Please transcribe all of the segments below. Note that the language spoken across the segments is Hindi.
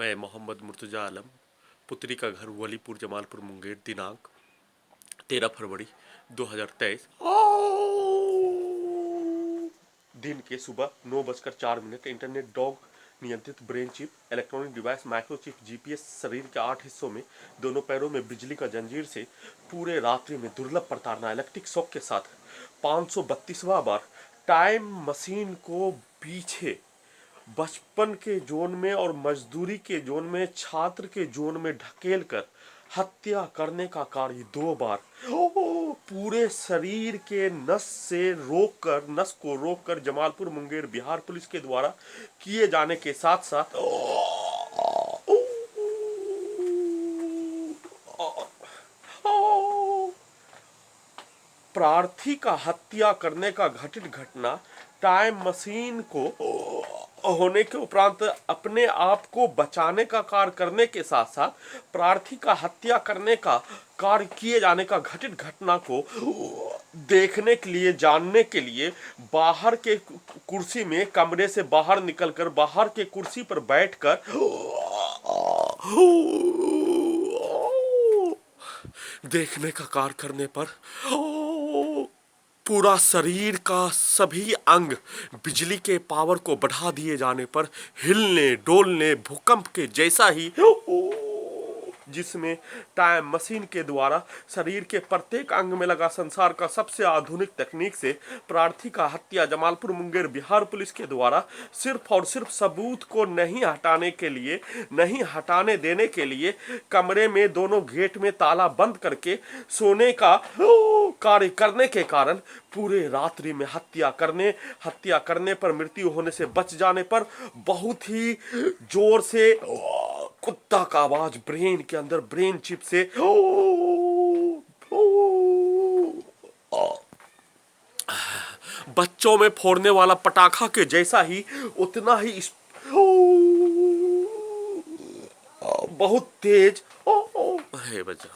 मैं मोहम्मद मुर्तजा आलम, पुत्री का घर वलीपुर जमालपुर मुंगेर, दिनांक 13 फरवरी 2023 दिन के सुबह 9:04। इंटरनेट डॉग नियंत्रित brain chip electronic device microchip GPS शरीर के 8 हिस्सों में दोनों पैरों में बिजली का जंजीर से पूरे रात्रि में दुर्लभ प्रताड़ना इलेक्ट्रिक शॉक के साथ 532वां बार टाइम मशीन को पीछे बचपन के जोन में और मजदूरी के जोन में छात्र के जोन में ढकेल कर हत्या करने का कार्य 2 बार पूरे शरीर के नस को रोककर जमालपुर मुंगेर बिहार पुलिस के द्वारा किए जाने के साथ साथ प्रार्थी का हत्या करने का घटित घटना टाइम मशीन को होने के उपरांत अपने आप को बचाने का कार्य करने के साथ साथ प्रार्थी का हत्या करने का कार्य किए जाने का घटित घटना को देखने के लिए जानने के लिए बाहर के कुर्सी में कमरे से बाहर निकलकर बाहर के कुर्सी पर बैठकर देखने का कार्य करने पर पूरा शरीर का सभी अंग बिजली के पावर को बढ़ा दिए जाने पर हिलने डोलने भूकंप के जैसा ही जिसमें टाइम मशीन के द्वारा शरीर के प्रत्येक अंग में लगा संसार का सबसे आधुनिक तकनीक से प्रार्थी का हत्या जमालपुर मुंगेर बिहार पुलिस के द्वारा सिर्फ और सिर्फ सबूत को नहीं हटाने देने के लिए कमरे में दोनों गेट में ताला बंद करके सोने का कार्य करने के कारण पूरे रात्रि में हत्या करने पर मृत्यु होने से बच जाने पर बहुत ही जोर से कुत्ता का आवाज ब्रेन के अंदर ब्रेन चिप से बच्चों में फोड़ने वाला पटाखा के जैसा ही उतना ही बहुत तेज है बचा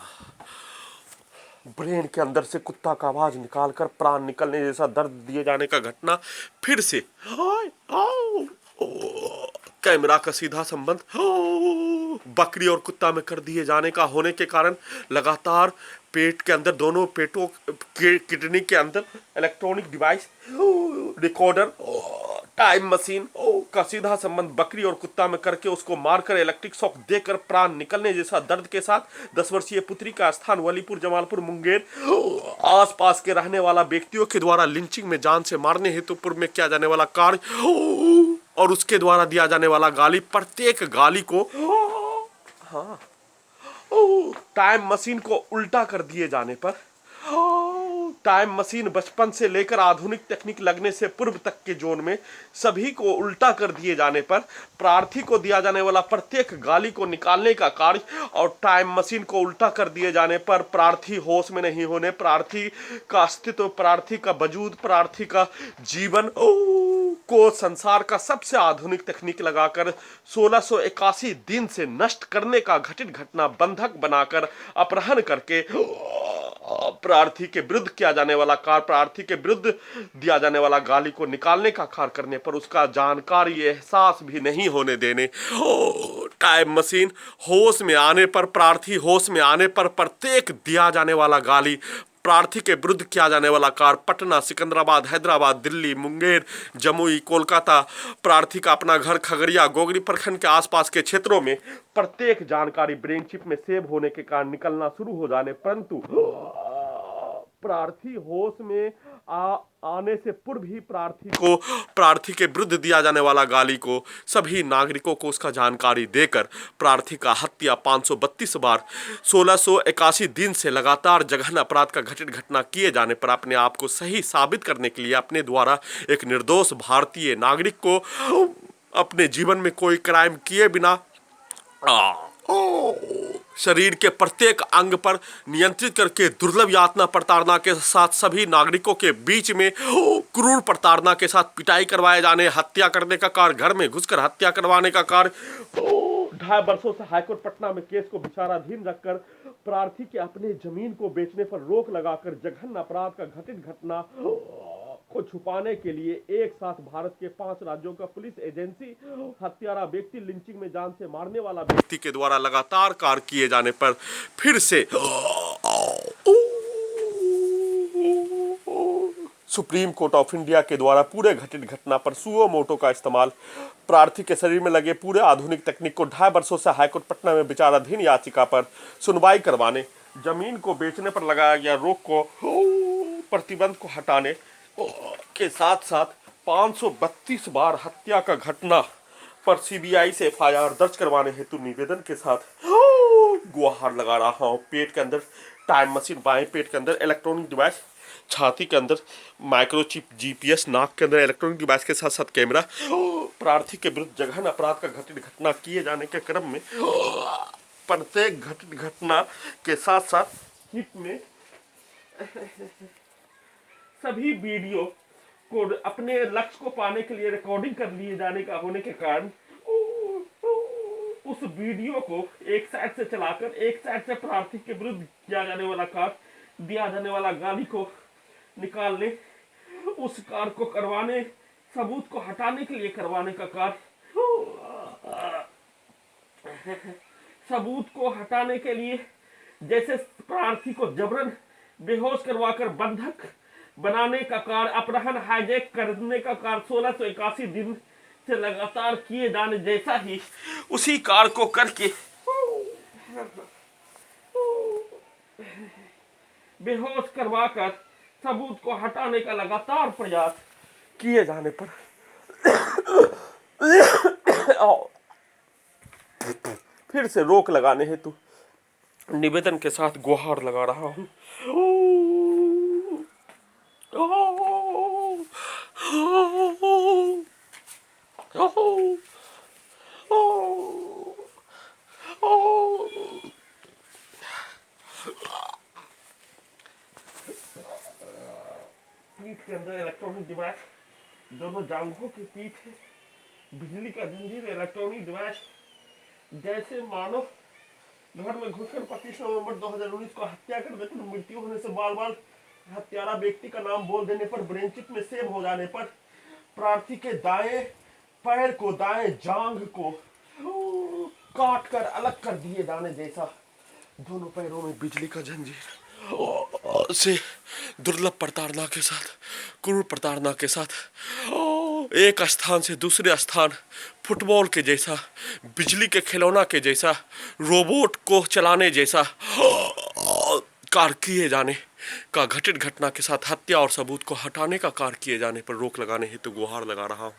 ब्रेन के अंदर से कुत्ता का आवाज निकालकर प्राण निकलने जैसा दर्द दिए जाने का घटना फिर से कैमरा का सीधा संबंध बकरी और कुत्ता में कर दिए जाने का होने के कारण लगातार पेट के अंदर दोनों पेटों किडनी के अंदर electronic device recorder time machine का सीधा संबंध बकरी और कुत्ता में करके उसको मारकर इलेक्ट्रिक शॉक देकर प्राण निकलने जैसा दर्द के साथ 10 वर्षीय पुत्री का स्थान वलीपुर जमालपुर मुंगेर आसपास के रहने वाला व्यक्तियों के द्वारा लिंचिंग में जान से मारने हेतु पूर्व में किया जाने वाला कार्य और उसके द्वारा दिया जाने वाला गाली प्रत्येक गाली को टाइम मशीन को उल्टा कर दिए जाने पर टाइम मशीन बचपन से लेकर आधुनिक तकनीक लगने से पूर्व तक के जोन में सभी को उल्टा कर दिए जाने पर प्रार्थी को दिया जाने वाला प्रत्येक गाली को निकालने का कार्य और टाइम मशीन को उल्टा कर दिए जाने पर प्रार्थी होश में नहीं होने प्रार्थी का अस्तित्व प्रार्थी का वजूद प्रार्थी का जीवन को संसार का सबसे आधुनिक तकनीक लगाकर 1681 दिन से नष्ट करने का घटित घटना बंधक बनाकर अपहरण करके प्रार्थी के विरुद्ध किया जाने वाला कार्य प्रार्थी के विरुद्ध दिया जाने वाला गाली को निकालने का कार्य करने पर उसका जानकारी एहसास भी नहीं होने देने टाइम मशीन होश में आने पर प्रार्थी होश में आने पर प्रत्येक दिया जाने वाला गाली प्रार्थी के विरुद्ध किया जाने वाला कार्य पटना सिकंदराबाद हैदराबाद दिल्ली मुंगेर जमुई कोलकाता प्रार्थी का अपना घर खगड़िया गोगरी प्रखंड के आसपास के क्षेत्रों में प्रत्येक जानकारी ब्रेन चिप में सेव होने के कारण निकलना शुरू हो जाने परंतु प्रार्थी होश में आने से पूर्व ही प्रार्थी के विरुद्ध दिया जाने वाला गाली को सभी नागरिकों को उसका जानकारी देकर प्रार्थी का हत्या 532 बार 1681 दिन से लगातार जघन्य अपराध का घटित घटना किए जाने पर अपने आप को सही साबित करने के लिए अपने द्वारा एक निर्दोष भारतीय नागरिक को अपने जीवन में कोई क्राइम किए बिना शरीर के प्रत्येक अंग पर नियंत्रित करके दुर्लभ यातना प्रताड़ना के साथ सभी नागरिकों के बीच में क्रूर प्रताड़ना के साथ पिटाई करवाए जाने हत्या करने का कार्य घर में घुसकर हत्या करवाने का कार्य 2.5 वर्षों से हाईकोर्ट पटना में केस को विचाराधीन रखकर प्रार्थी के अपने जमीन को बेचने पर रोक लगाकर जघन्य अपराध का घटित घटना को छुपाने के लिए एक साथ भारत के 5 राज्यों का पुलिस एजेंसी हत्यारा व्यक्ति लिंचिंग में जान से मारने वाला व्यक्ति के द्वारा लगातार कार्य किए जाने पर फिर से सुप्रीम कोर्ट ऑफ इंडिया के द्वारा पूरे घटित घटना पर सुओ मोटो का इस्तेमाल प्रार्थी के शरीर में लगे पूरे आधुनिक तकनीक को 2.5 वर्षों से हाईकोर्ट पटना में विचाराधीन याचिका पर सुनवाई करवाने, जमीन को बेचने पर लगाया गया रोक को प्रतिबंध को हटाने के साथ साथ 532 बार हत्या का घटना पर सीबीआई से एफआईआर दर्ज करवाने हेतु निवेदन के साथ गुहार लगा रहा हूं। पेट के अंदर टाइम मशीन, बाएं पेट के अंदर इलेक्ट्रॉनिक डिवाइस, छाती के अंदर माइक्रोचिप जीपीएस, नाक के अंदर इलेक्ट्रॉनिक डिवाइस के साथ साथ कैमरा। प्रार्थी के विरुद्ध जघन अपराध का घटित घटना किए जाने के क्रम में प्रत्येक घटित घटना के साथ साथ हित में सभी वीडियो को अपने लक्ष्य को पाने के लिए रिकॉर्डिंग कर लिए जाने का होने के कारण उस वीडियो को एक साइड से चलाकर एक साइड से प्रार्थी के विरुद्ध किया जाने वाला कार्य, दिया जाने वाला गाली को निकालने, उस कार्य को करवाने, सबूत को हटाने के लिए करवाने का कार्य, सबूत को हटाने के लिए जैसे प्रार्थी को जबरन बेहोश करवाकर बंधक बनाने का कार्य, अपहरण हाईजैक करने का कार्य 1681 दिन से लगातार किए जाने जैसा ही उसी कार्य को करके बेहोश करवाकर सबूत को हटाने का लगातार प्रयास किए जाने पर फिर से रोक लगाने हेतु निवेदन के साथ गुहार लगा रहा हूं। पीठ के अंदर इलेक्ट्रॉनिक डिवाइस, दोनों जांघों की पीठ है, बिजली का जंजीर, इलेक्ट्रॉनिक डिवाइस, जैसे मानो घर में घुसकर 25 नवंबर 2019 को हत्या कर देकर मृत्यु होने से बार बार हत्यारा व्यक्ति का नाम बोल देने पर, ब्रेन चिप में सेव हो जाने पर प्रार्थी के दाएं पैर को, दाएं जांघ को काट कर अलग कर दिए जाने जैसा, दोनों पैरों में बिजली का जंजीर से दुर्लभ प्रताड़ना के साथ, क्रूर प्रताड़ना के साथ एक स्थान से दूसरे स्थान फुटबॉल के जैसा, बिजली के खिलौना के जैसा, रोबोट को चलाने जैसा कार्य किए जाने का घटित घटना के साथ हत्या और सबूत को हटाने का कार्य किए जाने पर रोक लगाने हेतु गुहार लगा रहा हूं।